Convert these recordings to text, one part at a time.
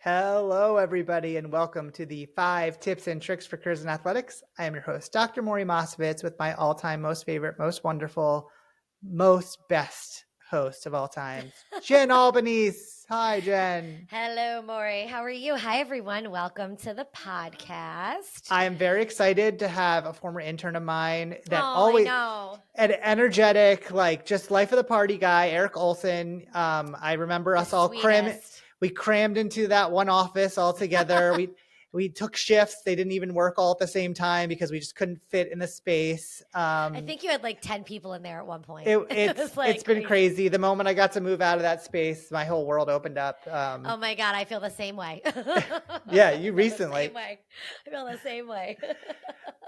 Hello, everybody, and welcome to the 5 Tips and Tricks for Careers in Athletics. I am your host, Dr. Maury Mosovitz, with my all-time most favorite, most wonderful, most best host of all time, Jen Albanese. Hi, Jen. Hello, Maury. How are you? Hi, everyone. Welcome to the podcast. I am very excited to have a former intern of mine that I know. an energetic, like just life of the party guy, Arek Olson. I remember us all cramming. We crammed into that one office all together. We took shifts. They didn't even work all at the same time because we just couldn't fit in the space. I think you had like 10 people in there at one point. It's been crazy. The moment I got to move out of that space, my whole world opened up. Oh my God, I feel the same way. Yeah, you recently. I feel the same way.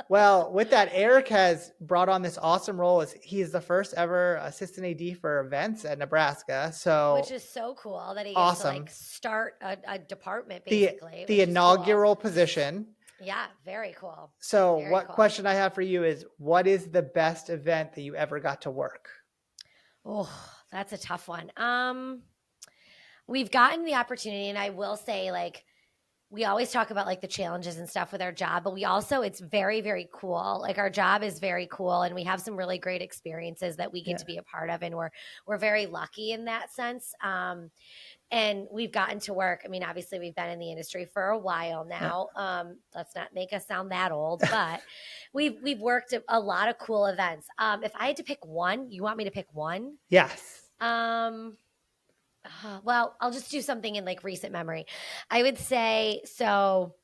Well, with that, Arek has brought on this awesome role as he is the first ever assistant AD for events at Nebraska. So, which is so cool that he gets to like start a department basically. The inaugural position. Yeah, very cool. So question I have for you is, what is the best event that you ever got to work? Oh, that's a tough one. We've gotten the opportunity, and I will say, like, we always talk about like the challenges and stuff with our job, but we also, it's very, very cool. Like our job is very cool and we have some really great experiences that we get to be a part of. And we're very lucky in that sense. And we've gotten to work. I mean, obviously we've been in the industry for a while now. Let's not make us sound that old, but we've worked at a lot of cool events. If I had to pick one, you want me to pick one? Yes. Well, I'll just do something in like recent memory. I would say, so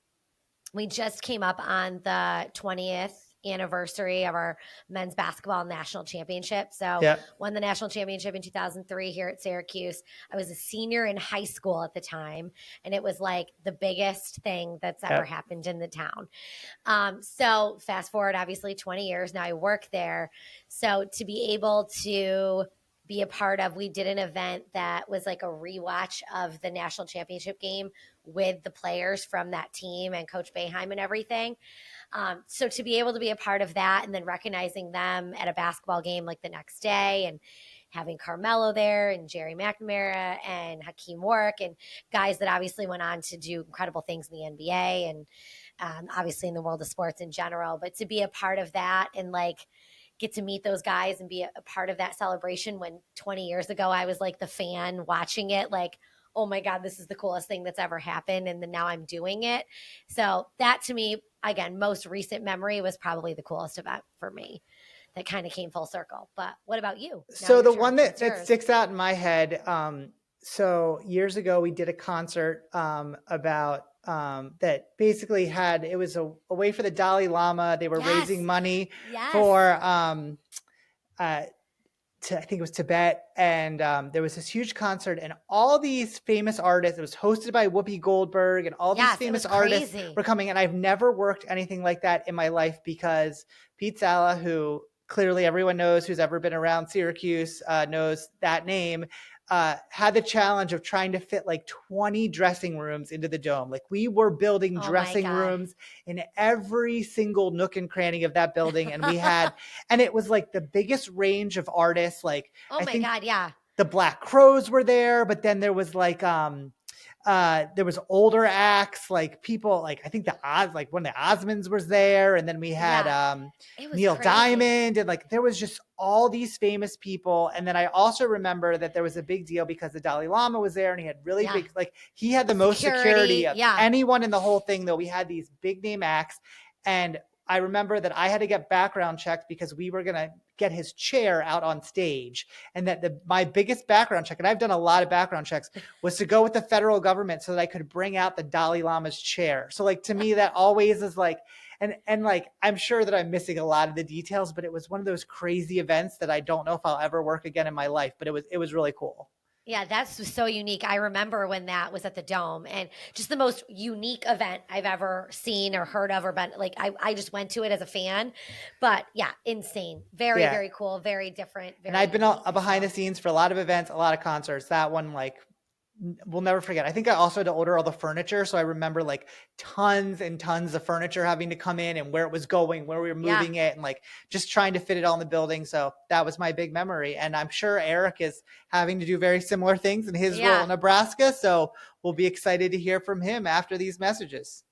we just came up on the 20th anniversary of our men's basketball national championship. So won the national championship in 2003 here at Syracuse. I was a senior in high school at the time, and it was like the biggest thing that's ever happened in the town. So fast forward, obviously 20 years now I work there. So to be able to be a part of, we did an event that was like a rewatch of the national championship game with the players from that team and Coach Boeheim and everything. So to be able to be a part of that and then recognizing them at a basketball game like the next day and having Carmelo there and Jerry McNamara and Hakeem Warwick and guys that obviously went on to do incredible things in the NBA and obviously in the world of sports in general, but to be a part of that and like get to meet those guys and be a part of that celebration when 20 years ago I was like the fan watching it, like, oh my God, this is the coolest thing that's ever happened. And then now I'm doing it. So that to me, again, most recent memory was probably the coolest event for me that kind of came full circle. But what about you? So the one that sticks out in my head, so years ago we did a concert about that basically it was a way for the Dalai Lama. They were raising money for I think it was Tibet, and there was this huge concert, and all these famous artists. It was hosted by Whoopi Goldberg, and all these famous artists were coming. And I've never worked anything like that in my life because Pete Sala, who clearly everyone knows who's ever been around Syracuse, knows that name. Had the challenge of trying to fit like 20 dressing rooms into the dome. Like we were building dressing rooms in every single nook and cranny of that building. And we had, and it was like the biggest range of artists. Like, the Black Crowes were there, but then there was like, there was older acts, like people, like I think like one of the Osmonds was there. And then we had Neil Diamond, and like there was just all these famous people. And then I also remember that there was a big deal because the Dalai Lama was there and he had really big, like he had the most security of anyone in the whole thing, though. We had these big name acts. And I remember that I had to get background checked because we were going to get his chair out on stage. And that my biggest background check, and I've done a lot of background checks, was to go with the federal government so that I could bring out the Dalai Lama's chair. So like, to me, that always is like, and like, I'm sure that I'm missing a lot of the details, but it was one of those crazy events that I don't know if I'll ever work again in my life, but it was really cool. Yeah, that's so unique. I remember when that was at the Dome, and just the most unique event I've ever seen or heard of or been. Like I just went to it as a fan, but yeah, insane. Very, very cool. Very different. And I've been behind the scenes for a lot of events, a lot of concerts. That one, like, we'll never forget. I think I also had to order all the furniture. So I remember like tons and tons of furniture having to come in and where it was going, where we were moving it, and like just trying to fit it all in the building. So that was my big memory. And I'm sure Eric is having to do very similar things in his role in Nebraska. So we'll be excited to hear from him after these messages.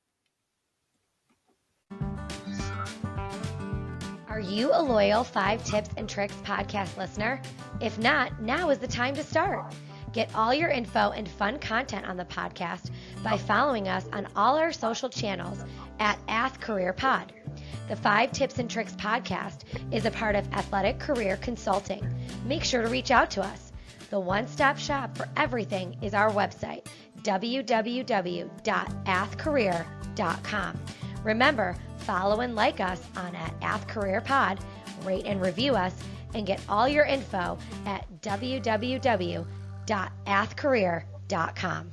Are you a loyal 5 Tips and Tricks podcast listener? If not, now is the time to start. Get all your info and fun content on the podcast by following us on all our social channels at @AthCareerPod. The 5 Tips and Tricks podcast is a part of Athletic Career Consulting. Make sure to reach out to us. The one-stop shop for everything is our website, www.athcareer.com. Remember, follow and like us on @AthCareerPod, rate and review us, and get all your info at www.athcareer.com.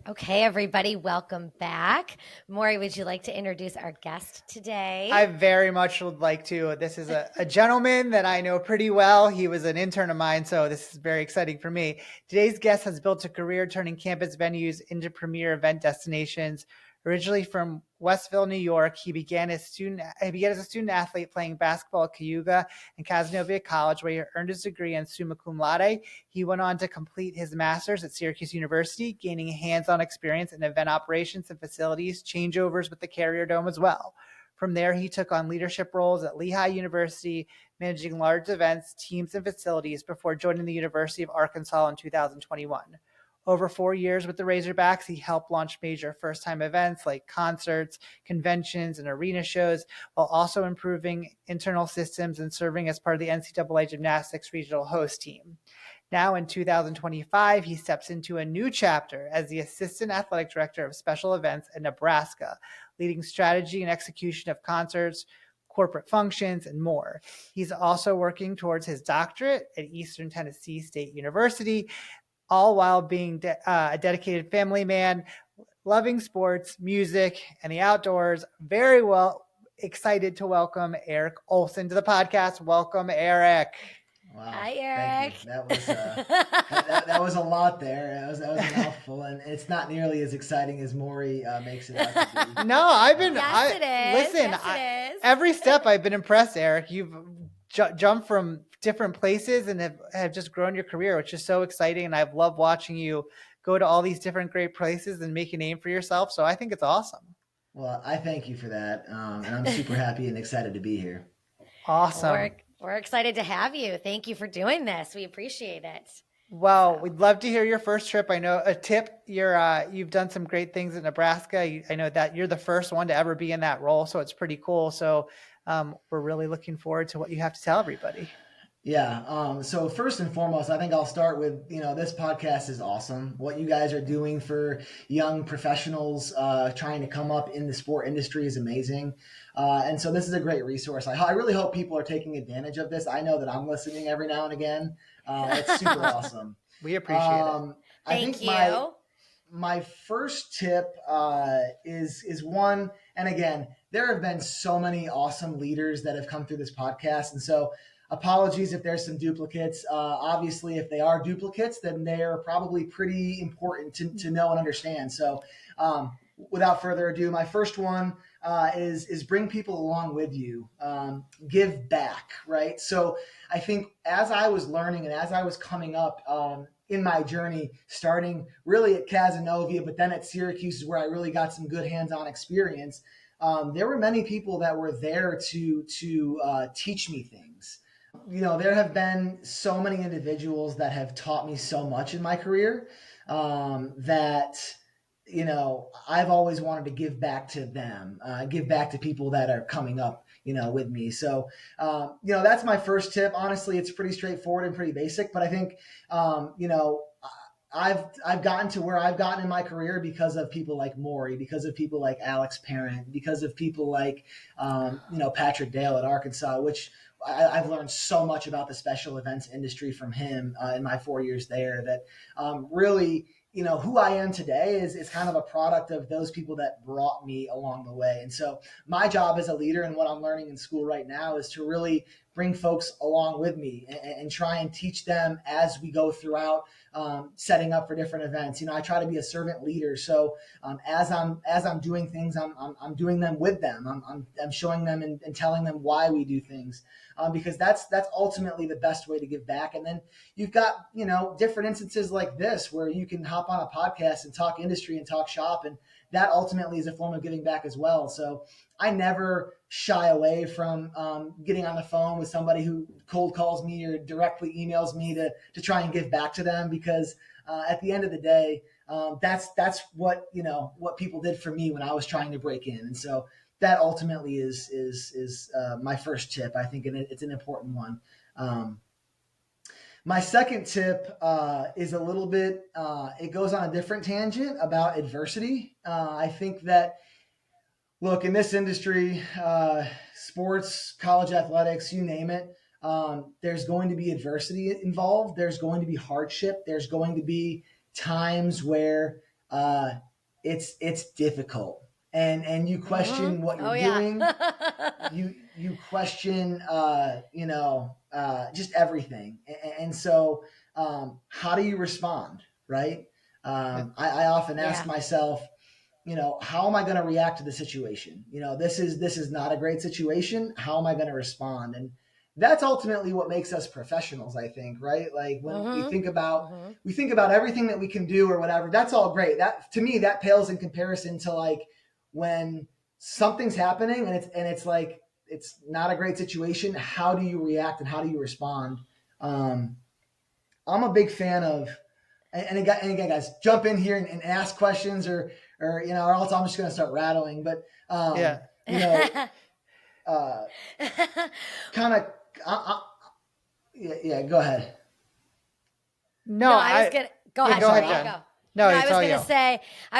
Okay, everybody, welcome back. Maury, would you like to introduce our guest today? I very much would like to. This is a gentleman that I know pretty well. He was an intern of mine, so this is very exciting for me. Today's guest has built a career turning campus venues into premier event destinations. Originally from Wellsville, New York, he began as a student athlete playing basketball at Keuka and Cazenovia College, where he earned his degree in summa cum laude. He went on to complete his master's at Syracuse University, gaining hands-on experience in event operations and facilities, changeovers with the Carrier Dome as well. From there, he took on leadership roles at Lehigh University, managing large events, teams, and facilities before joining the University of Arkansas in 2021. Over 4 years with the Razorbacks, he helped launch major first-time events like concerts, conventions, and arena shows, while also improving internal systems and serving as part of the NCAA Gymnastics Regional host team. Now in 2025, he steps into a new chapter as the Assistant Athletic Director of Special Events at Nebraska, leading strategy and execution of concerts, corporate functions, and more. He's also working towards his doctorate at Eastern Tennessee State University, all while being a dedicated family man, loving sports, music, and the outdoors. Very well excited to welcome Arek Olson to the podcast. Welcome, Arek. Wow. Hi, Eric. That was a lot there. That was a mouthful, and it's not nearly as exciting as Maury makes it out to be. No, I've been. Yes, it is. Listen, Yes, it is. Every step I've been impressed, Arek. You've jumped from different places and have just grown your career, which is so exciting. And I've loved watching you go to all these different great places and make a name for yourself. So I think it's awesome. Well, I thank you for that. And I'm super happy and excited to be here. Awesome. We're excited to have you. Thank you for doing this. We appreciate it. Well, we'd love to hear your first trip. I know a tip. You've done some great things in Nebraska. I know that you're the first one to ever be in that role. So it's pretty cool. So we're really looking forward to what you have to tell everybody. Yeah. So first and foremost, I think I'll start with, this podcast is awesome. What you guys are doing for young professionals trying to come up in the sport industry is amazing. And so this is a great resource. I really hope people are taking advantage of this. I know that I'm listening every now and again. It's super awesome. We appreciate it. Thank you. My first tip is one, and again, there have been so many awesome leaders that have come through this podcast. And so apologies if there's some duplicates. Obviously, if they are duplicates, then they're probably pretty important to know and understand. So without further ado, my first one is bring people along with you. Give back, right? So I think as I was learning and as I was coming up in my journey, starting really at Cazenovia, but then at Syracuse is where I really got some good hands-on experience. There were many people that were there to teach me things. There have been so many individuals that have taught me so much in my career that, I've always wanted to give back to them, give back to people that are coming up, with me. So, that's my first tip. Honestly, it's pretty straightforward and pretty basic, but I think, I've gotten to where I've gotten in my career because of people like Maury, because of people like Alex Parent, because of people like, Patrick Dale at Arkansas, which I've learned so much about the special events industry from him in my 4 years there that really, who I am today is kind of a product of those people that brought me along the way. And so my job as a leader and what I'm learning in school right now is to really bring folks along with me and try and teach them as we go throughout setting up for different events. I try to be a servant leader. So as I'm doing things, I'm doing them with them. I'm showing them and telling them why we do things, because that's ultimately the best way to give back. And then you've got, different instances like this where you can hop on a podcast and talk industry and talk shop, and that ultimately is a form of giving back as well. So I never shy away from getting on the phone with somebody who cold calls me or directly emails me to try and give back to them, because at the end of the day, that's what what people did for me when I was trying to break in. And so that ultimately is my first tip, I think, and it's an important one. My second tip is a little bit, it goes on a different tangent about adversity. I think that, look, in this industry, sports, college athletics, you name it, there's going to be adversity involved. There's going to be hardship. There's going to be times where it's difficult, and you question what you're doing. You question, just everything. And so, how do you respond? Right. I often ask myself, how am I going to react to the situation? This is not a great situation. How am I going to respond? And that's ultimately what makes us professionals, I think, right? Like when we think about everything that we can do or whatever, that's all great. That, to me, that pales in comparison to like when something's happening and it's like, it's not a great situation. How do you react and how do you respond? I'm a big fan of, and again, guys, jump in here and ask questions or else I'm just going to start rattling. But, kind of, go ahead. No, I was going to go ahead. Go ahead, Jen. No, I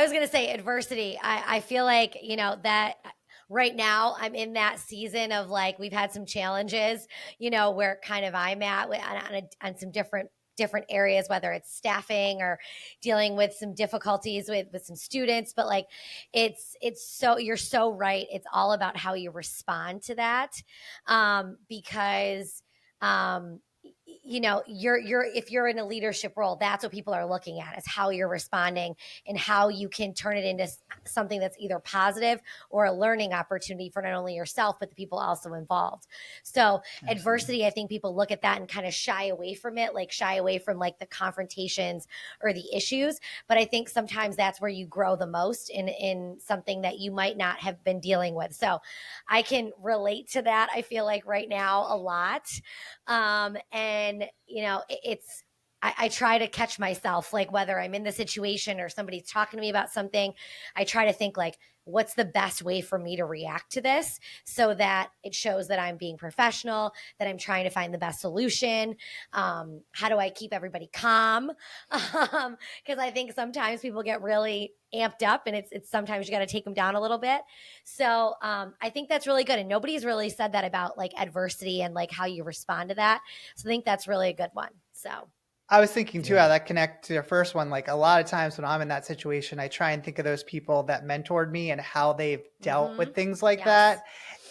was going to say adversity. I feel like, that right now I'm in that season of like, we've had some challenges, where kind of I'm at on some different areas, whether it's staffing or dealing with some difficulties with some students. But like, you're so right. It's all about how you respond to that. Because, if you're in a leadership role, that's what people are looking at, is how you're responding and how you can turn it into something that's either positive or a learning opportunity for not only yourself, but the people also involved. So adversity, I think people look at that and kind of shy away from it, like shy away from like the confrontations or the issues. But I think sometimes that's where you grow the most in something that you might not have been dealing with. So I can relate to that. I feel like right now a lot. And I try to catch myself, like whether I'm in the situation or somebody's talking to me about something, I try to think like, what's the best way for me to react to this so that it shows that I'm being professional, that I'm trying to find the best solution. How do I keep everybody calm? Because I think sometimes people get really amped up and it's sometimes you got to take them down a little bit. So I think that's really good. And nobody's really said that about like adversity and like how you respond to that. So I think that's really a good one. So I was thinking too, how that connects to your first one. Like a lot of times when I'm in that situation, I try and think of those people that mentored me and how they've dealt with things like that.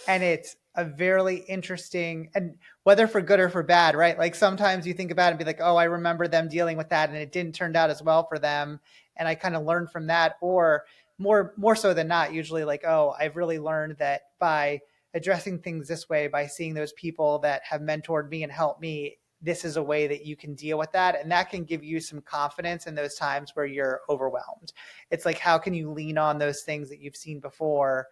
And it's a very interesting, and whether for good or for bad, right? Like sometimes you think about it and be like, oh, I remember them dealing with that and it didn't turn out as well for them. And I kind of learned from that, or more so than not, usually like, oh, I've really learned that by addressing things this way, by seeing those people that have mentored me and helped me, this is a way that you can deal with that. And that can give you some confidence in those times where you're overwhelmed. It's like, how can you lean on those things that you've seen before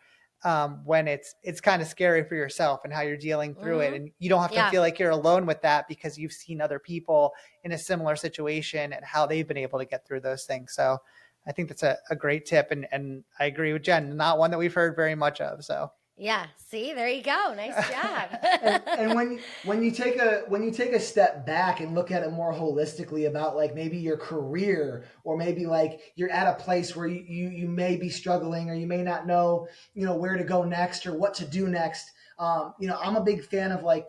when it's kind of scary for yourself and how you're dealing through it. And you don't have to feel like you're alone with that because you've seen other people in a similar situation and how they've been able to get through those things. So I think that's a great tip. And I agree with Jen, not one that we've heard very much of. So yeah. See, there you go. Nice job. and when you take a step back and look at it more holistically about like maybe your career, or maybe like you're at a place where you may be struggling, or you may not know, where to go next or what to do next. I'm a big fan of like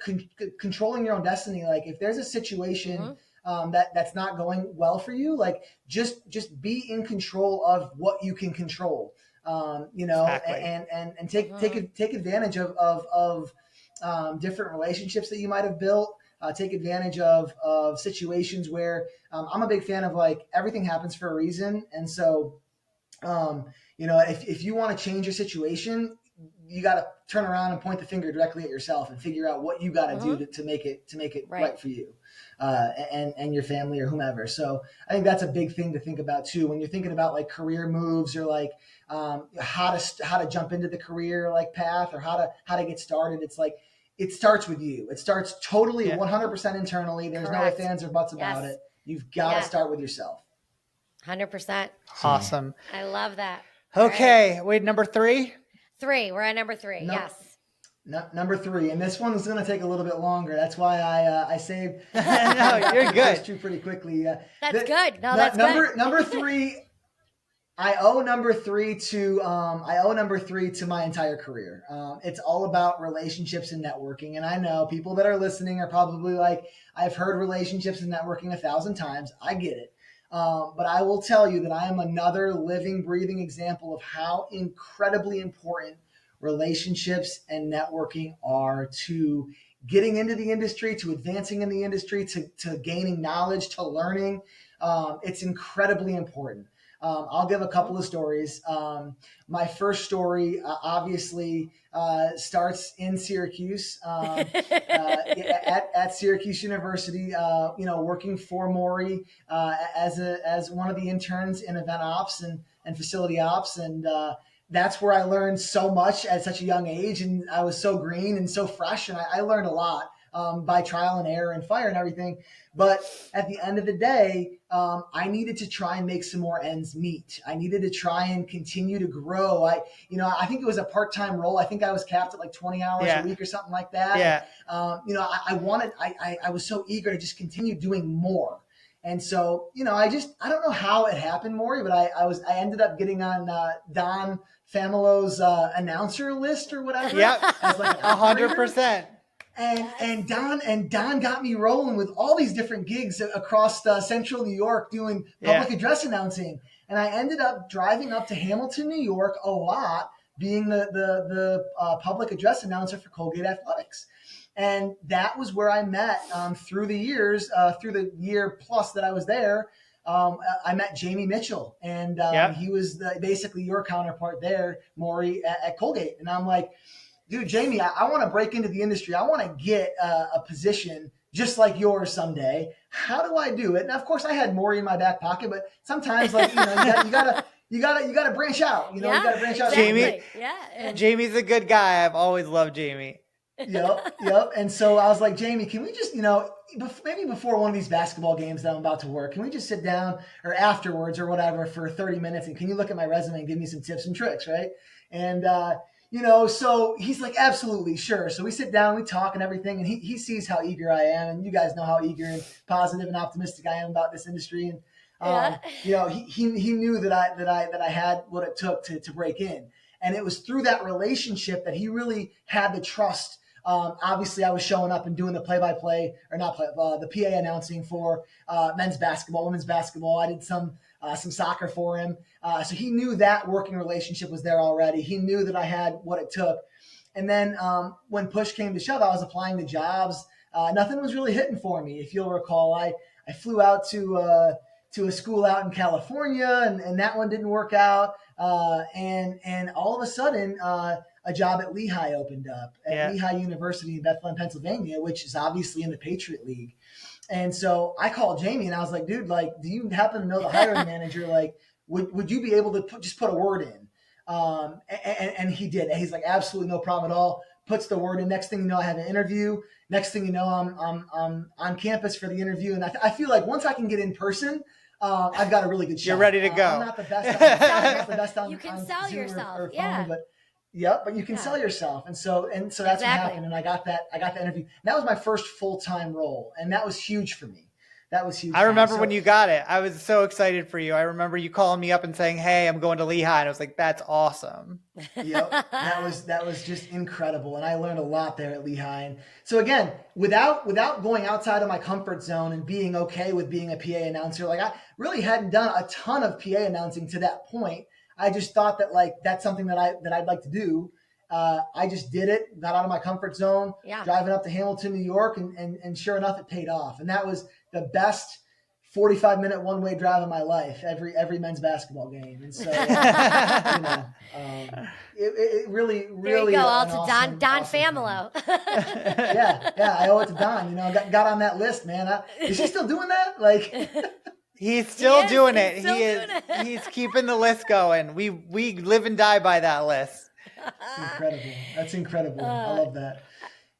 controlling your own destiny. Like if there's a situation that's not going well for you, like just be in control of what you can control. Exactly. and take advantage of different relationships that you might have built. Take advantage of situations where I'm a big fan of like everything happens for a reason. And so, if you want to change your situation, you got to turn around and point the finger directly at yourself and figure out what you got to do to make it right for you and your family or whomever. So I think that's a big thing to think about too when you're thinking about like career moves or like how to jump into the career like path or how to get started. It's like it starts with you. It starts totally 100% internally. There's Correct. no ifs, ands, or buts about it. You've got to start with yourself. 100%. Awesome. I love that. Okay. Right. Wait, number 3? 3. We're at number 3. Yes. Number 3. And this one is going to take a little bit longer. That's why I saved. No, you're good. Pretty quickly. That's good. No, that's good. Number 3. I owe number 3 to my entire career. It's all about relationships and networking. And I know people that are listening are probably like, I've heard relationships and networking 1,000 times. I get it. But I will tell you that I am another living, breathing example of how incredibly important relationships and networking are to getting into the industry, to advancing in the industry, to gaining knowledge, to learning. It's incredibly important. I'll give a couple of stories. My first story obviously starts in Syracuse, at Syracuse University. Working for Maury as one of the interns in event ops and facility ops, and that's where I learned so much at such a young age. And I was so green and so fresh, and I learned a lot by trial and error and fire and everything. But at the end of the day, I needed to try and make some more ends meet. I needed to try and continue to grow. I think it was a part-time role. I think I was capped at like 20 hours a week or something like that. Yeah. I was so eager to just continue doing more. And so, I don't know how it happened, Maury, but I ended up getting on Don Familo's announcer list or whatever. Yep. As like 100%. And Don got me rolling with all these different gigs across central New York doing public address announcing. And I ended up driving up to Hamilton, New York a lot, being the public address announcer for Colgate Athletics. And that was where I met through the years, through the year plus that I was there. I met Jamie Mitchell, and he was basically your counterpart there, Maury, at Colgate. And I'm like, dude, Jamie, I want to break into the industry. I want to get a position just like yours someday. How do I do it? And of course, I had Maury in my back pocket, but sometimes, like you gotta branch out. You gotta branch out. Jamie, Jamie's a good guy. I've always loved Jamie. Yep. And so I was like, Jamie, can we just, maybe before one of these basketball games that I'm about to work, can we just sit down or afterwards or whatever for 30 minutes and can you look at my resume and give me some tips and tricks, right? And so he's like, absolutely, sure. So we sit down, we talk and everything, and he sees how eager I am, and you guys know how eager and positive and optimistic I am about this industry. And he knew that I had what it took to break in, and it was through that relationship that he really had the trust. Obviously, I was showing up and doing the play-by-play, or not play, the PA announcing for men's basketball, women's basketball. I did some soccer for him. So he knew that working relationship was there already. He knew that I had what it took. And then when push came to shove, I was applying to jobs. Nothing was really hitting for me. If you'll recall, I flew out to a school out in California, and that one didn't work out. And all of a sudden, a job at Lehigh opened up at Lehigh University in Bethlehem, Pennsylvania, which is obviously in the Patriot League. And so I called Jamie and I was like, dude, like, do you happen to know the hiring manager? Like, would you be able to put a word in? And he did. And he's like, absolutely no problem at all. Puts the word in. Next thing you know, I have an interview. Next thing you know, I'm on campus for the interview. And I feel like once I can get in person, I've got a really good shot. You're ready to go. I'm not the best on you can on sell Zoom yourself. or phone, but you can sell yourself. And so that's what happened. And I got that interview. That was my first full-time role. And that was huge for me. That was huge. I remember when you got it. I was so excited for you. I remember you calling me up and saying, hey, I'm going to Lehigh. And I was like, that's awesome. Yep. That was just incredible. And I learned a lot there at Lehigh. And so again, without going outside of my comfort zone and being okay with being a PA announcer, like I really hadn't done a ton of PA announcing to that point. I just thought that like, that's something that I'd like to do. I just did it, got out of my comfort zone, driving up to Hamilton, New York, and sure enough, it paid off. And that was the best 45-minute one-way drive of my life, every men's basketball game. And so, it really, there you go, all to awesome, Don awesome Familo. yeah, I owe it to Don. Got on that list, man. Is he still doing that? Like, he's still doing it. He's keeping the list going. We live and die by that list. It's incredible. That's incredible. I love that.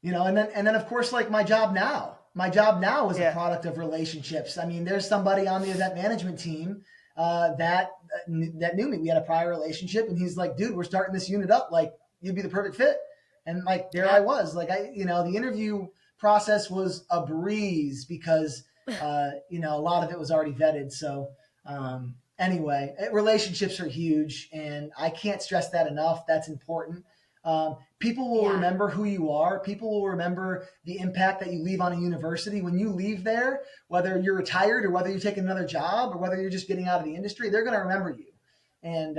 And then of course, like my job now is a product of relationships. I mean, there's somebody on the event management team that knew me. We had a prior relationship, and he's like, dude, we're starting this unit up. Like, you'd be the perfect fit. And like, there I was. Like, the interview process was a breeze because, a lot of it was already vetted. So, anyway, relationships are huge, and I can't stress that enough. That's important. People will remember who you are. People will remember the impact that you leave on a university. When you leave there, whether you're retired or whether you're taking another job or whether you're just getting out of the industry, they're going to remember you. And,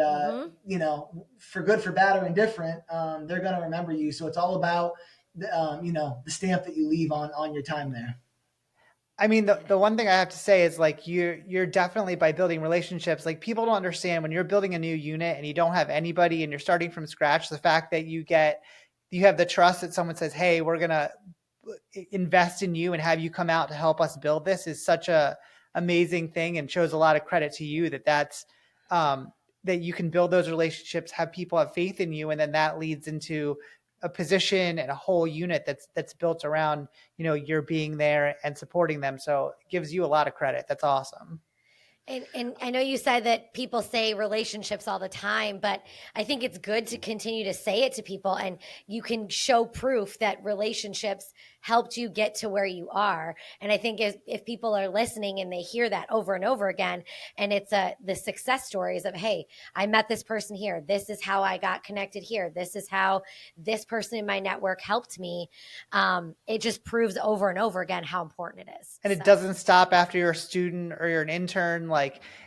for good, for bad, or indifferent, they're going to remember you. So it's all about, the stamp that you leave on your time there. I mean, the one thing I have to say is like, you're definitely, by building relationships, like people don't understand when you're building a new unit and you don't have anybody and you're starting from scratch, the fact that you have the trust that someone says, hey, we're going to invest in you and have you come out to help us build this is such a amazing thing, and shows a lot of credit to you that you can build those relationships, have people have faith in you. And then that leads into a position and a whole unit that's built around, you're being there and supporting them. So it gives you a lot of credit. That's awesome. And I know you said that people say relationships all the time, but I think it's good to continue to say it to people, and you can show proof that relationships helped you get to where you are. And I think if people are listening and they hear that over and over again, and it's the success stories of, hey, I met this person here. This is how I got connected here. This is how this person in my network helped me. It just proves over and over again how important it is. And it doesn't stop after you're a student or you're an intern,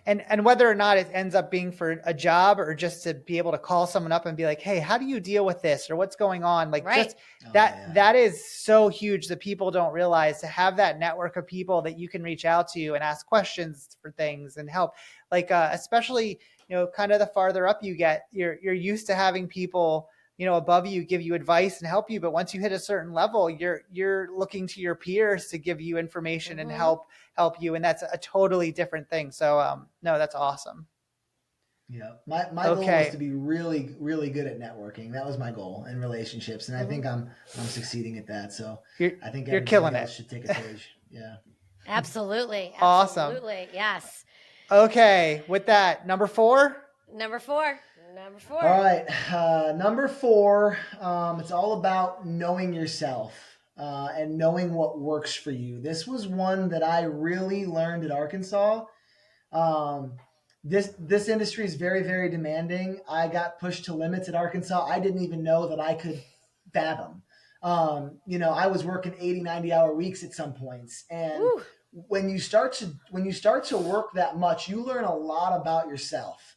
and whether or not it ends up being for a job or just to be able to call someone up and be like, hey, how do you deal with this? Or what's going on? That is so huge that people don't realize, to have that network of people that you can reach out to and ask questions for things and help, especially, kind of the farther up you get, you're used to having people, above you give you advice and help you. But once you hit a certain level, you're looking to your peers to give you information and help you. And that's a totally different thing. So, no, that's awesome. Yeah. My goal was to be really, really good at networking. That was my goal in relationships. And I think I'm succeeding at that. So I think you're killing it. Should take a page. Yeah. Absolutely. Awesome. Absolutely. Yes. Okay. With that, number four. All right. Number four, it's all about knowing yourself and knowing what works for you. This was one that I really learned at Arkansas. This industry is very, very demanding. I got pushed to limits at Arkansas I didn't even know that I could fathom. I was working 80, 90-hour weeks at some points. And when you start to work that much, you learn a lot about yourself.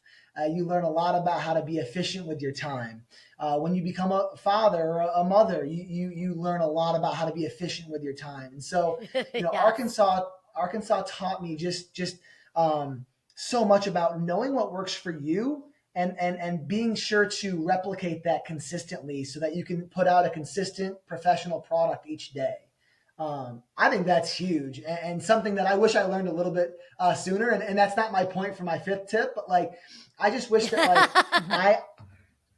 You learn a lot about how to be efficient with your time. When you become a father or a mother, you learn a lot about how to be efficient with your time. And so, Arkansas taught me just so much about knowing what works for you and being sure to replicate that consistently so that you can put out a consistent professional product each day. I think that's huge and something that I wish I learned a little bit sooner. And that's not my point for my fifth tip, but I just wish that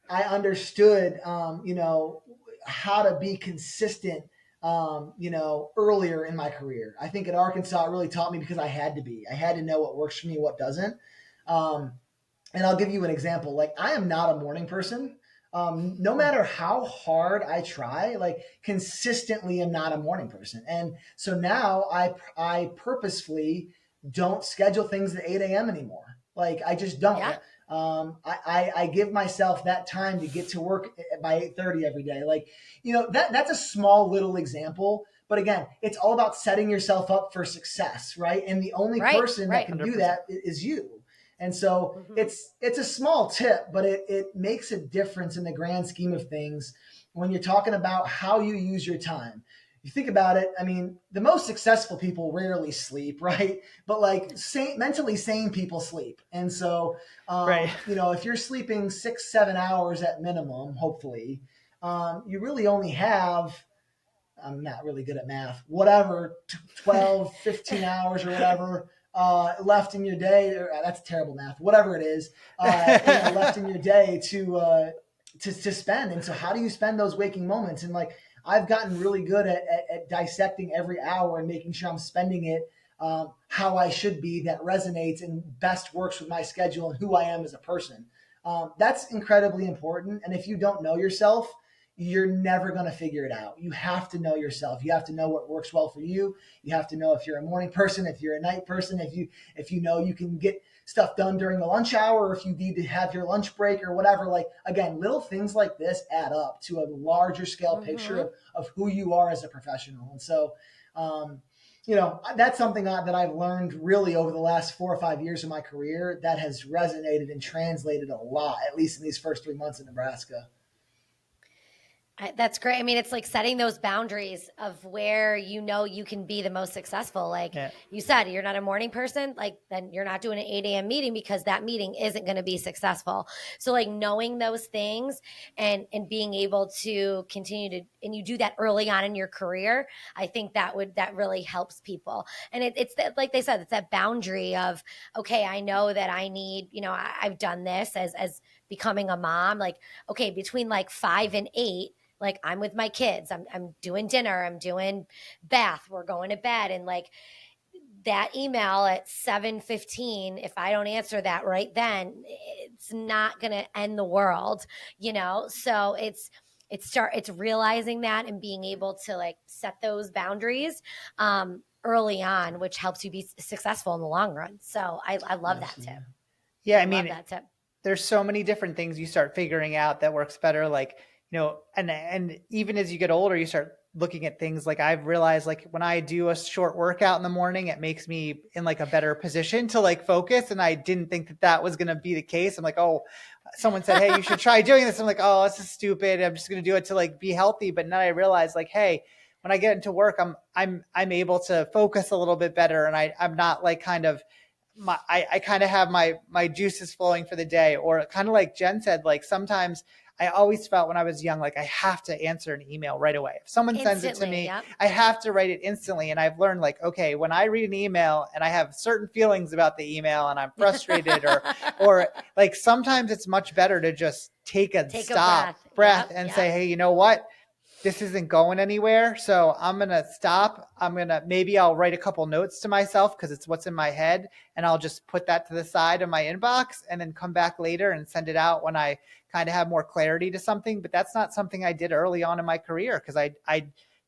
I understood, how to be consistent, earlier in my career. I think at Arkansas, it really taught me because I had to know what works for me, what doesn't. And I'll give you an example. I am not a morning person. No matter how hard I try, consistently I'm not a morning person. And so now I purposefully don't schedule things at 8 a.m. anymore. I just don't. Yeah. I give myself that time to get to work by 8:30 every day. That's a small little example. But again, it's all about setting yourself up for success, right? And the only person that can 100%. Do that is you. And so it's a small tip, but it makes a difference in the grand scheme of things when you're talking about how you use your time. You think about it, I mean, the most successful people rarely sleep, right? But like mentally sane people sleep. And so, Right. if you're sleeping 6-7 hours at minimum, hopefully, you really only have, I'm not really good at math, whatever, 12, 15 hours or whatever left in your day. That's terrible math, whatever it is, left in your day to spend. And so how do you spend those waking moments? And like, I've gotten really good at dissecting every hour and making sure I'm spending it how I should be, that resonates and best works with my schedule and who I am as a person. That's incredibly important. And if you don't know yourself, you're never going to figure it out. You have to know yourself. You have to know what works well for you. You have to know if you're a morning person, if you're a night person, if you know you can get stuff done during the lunch hour, or if you need to have your lunch break or whatever. Like, again, little things like this add up to a larger scale picture of who you are as a professional. And so, that's something that I've learned really over the last 4 or 5 years of my career that has resonated and translated a lot, at least in these first 3 months in Nebraska. That's great. I mean, it's like setting those boundaries of where you can be the most successful. Like you said, you're not a morning person, like then you're not doing an 8 a.m. meeting because that meeting isn't going to be successful. So like knowing those things and being able to continue to, and you do that early on in your career, I think that really helps people. And it's that, like they said, it's that boundary of, okay, I know that I need, I've done this as becoming a mom, like, okay, between like 5 and 8, like I'm with my kids, I'm doing dinner, I'm doing bath, we're going to bed. And like that email at 7:15, if I don't answer that right then, it's not going to end the world, So it's realizing that and being able to like set those boundaries early on, which helps you be successful in the long run. So I love that tip. Yeah. I mean, that tip. There's so many different things you start figuring out that works better. Like, and even as you get older, you start looking at things like I've realized, like when I do a short workout in the morning, it makes me in like a better position to like focus. And I didn't think that was going to be the case. I'm like, oh, someone said, hey, you should try doing this. I'm like, oh, this is stupid. I'm just going to do it to like be healthy. But now I realize like, hey, when I get into work, I'm able to focus a little bit better. And I'm not like kind of, I kind of have my juices flowing for the day. Or kind of like Jen said, like sometimes I always felt when I was young, like I have to answer an email right away. If someone sends it to me, I have to write it instantly. And I've learned like, okay, when I read an email and I have certain feelings about the email and I'm frustrated or like sometimes it's much better to just take a breath and say, hey, you know what? This isn't going anywhere. So I'm going to stop. Maybe I'll write a couple notes to myself because it's what's in my head. And I'll just put that to the side of my inbox and then come back later and send it out when I kind of have more clarity to something. But that's not something I did early on in my career because I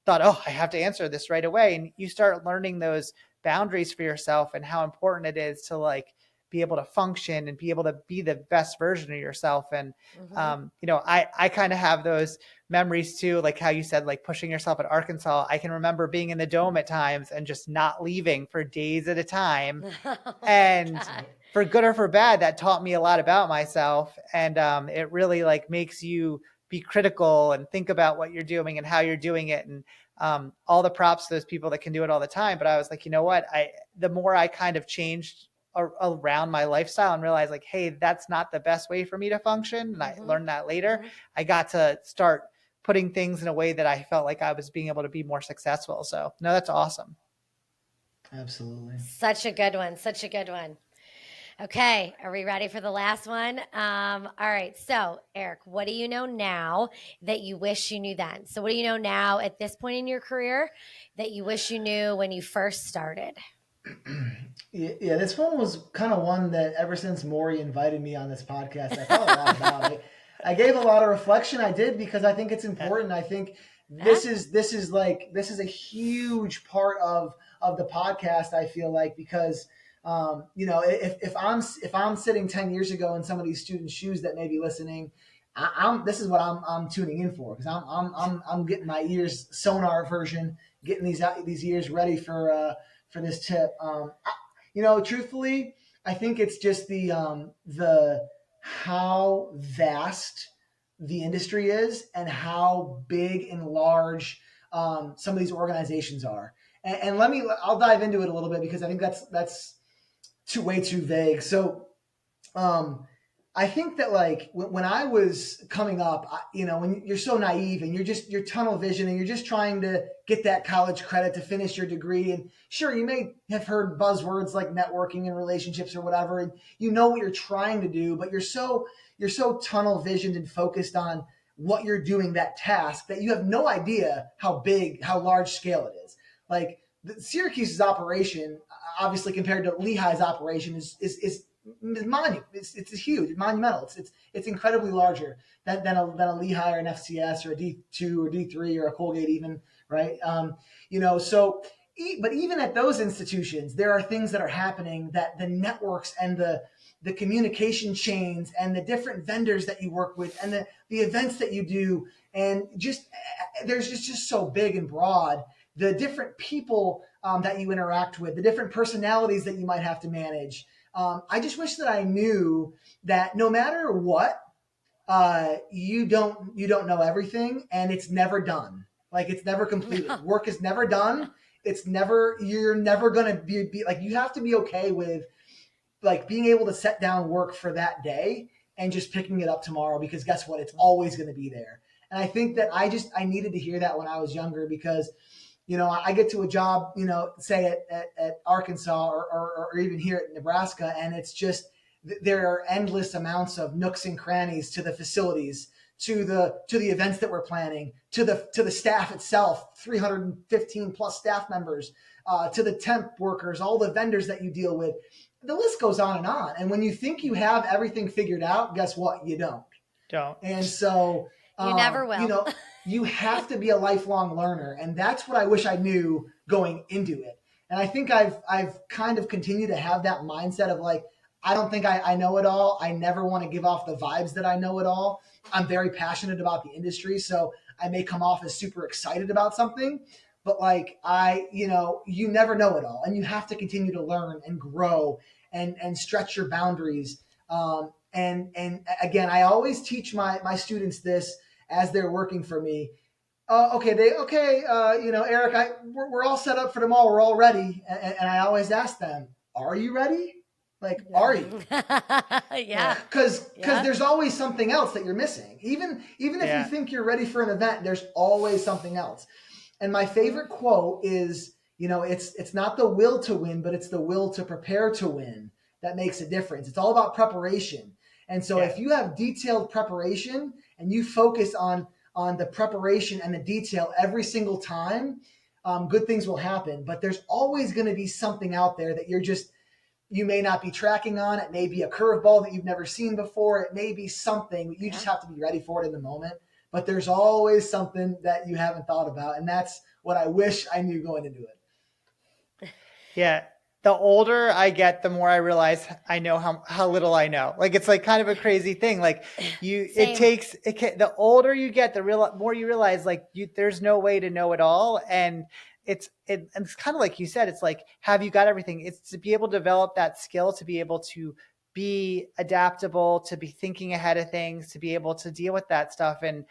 thought, oh, I have to answer this right away. And you start learning those boundaries for yourself and how important it is to like be able to function and be able to be the best version of yourself. And, I kind of have those memories too, like how you said, like pushing yourself at Arkansas. I can remember being in the dome at times and just not leaving for days at a time. And for good or for bad, that taught me a lot about myself. And it really like makes you be critical and think about what you're doing and how you're doing it. And all the props to those people that can do it all the time. But I was like, you know what? The more I kind of changed around my lifestyle and realized like, hey, that's not the best way for me to function. And I learned that later. I got to start putting things in a way that I felt like I was being able to be more successful. So no, that's awesome. Absolutely. Such a good one. Such a good one. Okay. Are we ready for the last one? All right. So Eric, what do you know now that you wish you knew then? So what do you know now at this point in your career that you wish you knew when you first started? Yeah, this one was kind of one that ever since Maury invited me on this podcast, I thought a lot about it. I gave a lot of reflection. I did because I think it's important. I think this is a huge part of the podcast. I feel like because if I'm sitting 10 years ago in some of these students' shoes that may be listening, this is what I'm tuning in for because I'm getting my ears sonar version, getting these ears ready for this tip. Truthfully, I think it's just the how vast the industry is and how big and large some of these organizations are. And I'll dive into it a little bit because I think that's way too vague. So I think that like when I was coming up, when you're so naive and you're tunnel vision and you're just trying to get that college credit to finish your degree. And sure, you may have heard buzzwords like networking and relationships or whatever, and you know what you're trying to do, but you're so tunnel visioned and focused on what you're doing, that task, that you have no idea how large scale it is. Like Syracuse's operation, obviously compared to Lehigh's operation, is it's huge, monumental. It's incredibly larger than a Lehigh or an FCS or a D2 or D3 or a Colgate even, right? But even at those institutions, there are things that are happening that the networks and the communication chains and the different vendors that you work with and the events that you do, and there's just so big and broad, the different people that you interact with, the different personalities that you might have to manage. I just wish that I knew that no matter what, you don't know everything, and it's never done. Like it's never completed. Work is never done. You're never going to be like, you have to be okay with like being able to set down work for that day and just picking it up tomorrow, because guess what? It's always going to be there. And I think that I needed to hear that when I was younger, because I get to a job, say at Arkansas or even here at Nebraska, and it's just, there are endless amounts of nooks and crannies to the facilities, to the events that we're planning, to the staff itself, 315 plus staff members, to the temp workers, all the vendors that you deal with. The list goes on and on. And when you think you have everything figured out, guess what? You don't. And so you never will. You have to be a lifelong learner. And that's what I wish I knew going into it. And I think I've kind of continued to have that mindset of like, I don't think I know it all. I never want to give off the vibes that I know it all. I'm very passionate about the industry, so I may come off as super excited about something, but like you never know it all, and you have to continue to learn and grow and stretch your boundaries. And again, I always teach my students this as they're working for me. Eric, we're all set up for tomorrow. We're all ready. And I always ask them, are you ready? Like, are you? Yeah. Because there's always something else that you're missing. Even if you think you're ready for an event, there's always something else. And my favorite quote is, it's not the will to win, but it's the will to prepare to win that makes a difference. It's all about preparation. And so if you have detailed preparation and you focus on the preparation and the detail every single time, good things will happen. But there's always going to be something out there that you may not be tracking on. It may be a curveball that you've never seen before. It may be something. You just have to be ready for it in the moment. But there's always something that you haven't thought about. And that's what I wish I knew going into it. Yeah. The older I get, the more I realize I know how little I know. Like, it's like kind of a crazy thing. Like the older you get, the more you realize like there's no way to know it all. And it's kind of like you said, it's like, have you got everything? It's to be able to develop that skill, to be able to be adaptable, to be thinking ahead of things, to be able to deal with that stuff. And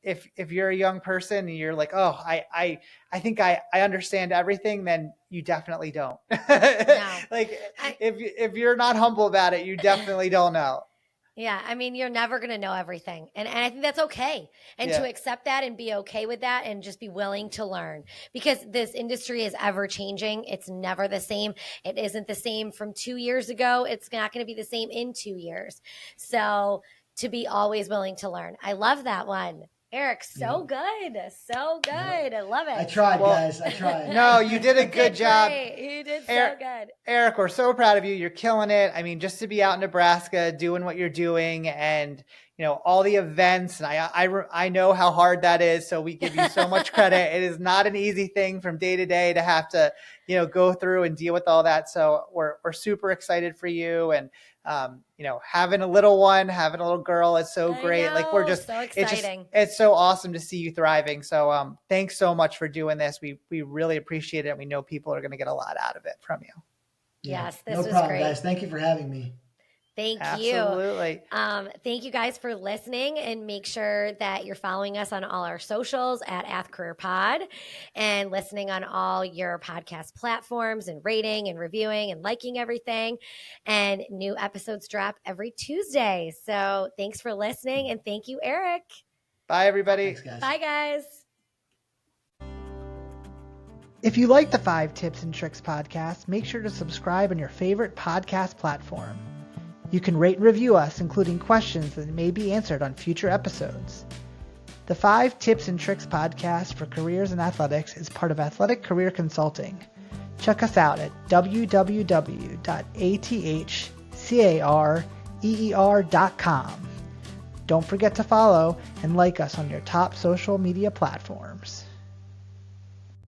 if you're a young person and you're like, oh, I think I understand everything, then you definitely don't. No. Like if you're not humble about it, you definitely don't know. Yeah, I mean, you're never going to know everything. And I think that's okay. And to accept that and be okay with that and just be willing to learn, because this industry is ever changing. It's never the same. It isn't the same from 2 years ago. It's not going to be the same in 2 years. So to be always willing to learn. I love that one. Eric, so good. So good. I love it. I tried, guys. I tried. No, you did a good job. You did so good. Eric, we're so proud of you. You're killing it. I mean, just to be out in Nebraska doing what you're doing, and all the events, and I know how hard that is, so we give you so much credit. It is not an easy thing from day to day to have to, go through and deal with all that. So we're super excited for you, and having a little one, having a little girl is so great. Like, we're just so exciting. It's so awesome to see you thriving. So thanks so much for doing this. We really appreciate it. We know people are going to get a lot out of it from you. Yes, this was great. Guys. Thank you for having me. Thank you. Absolutely. Thank you guys for listening, and make sure that you're following us on all our socials at AthCareerPod and listening on all your podcast platforms and rating and reviewing and liking everything. And new episodes drop every Tuesday. So thanks for listening, and thank you, Eric. Bye, everybody. Thanks, guys. Bye, guys. If you like the 5 Tips and Tricks podcast, make sure to subscribe on your favorite podcast platform. You can rate and review us, including questions that may be answered on future episodes. The 5 Tips and Tricks podcast for careers in athletics is part of Athletic Career Consulting. Check us out at www.athcareer.com. Don't forget to follow and like us on your top social media platforms.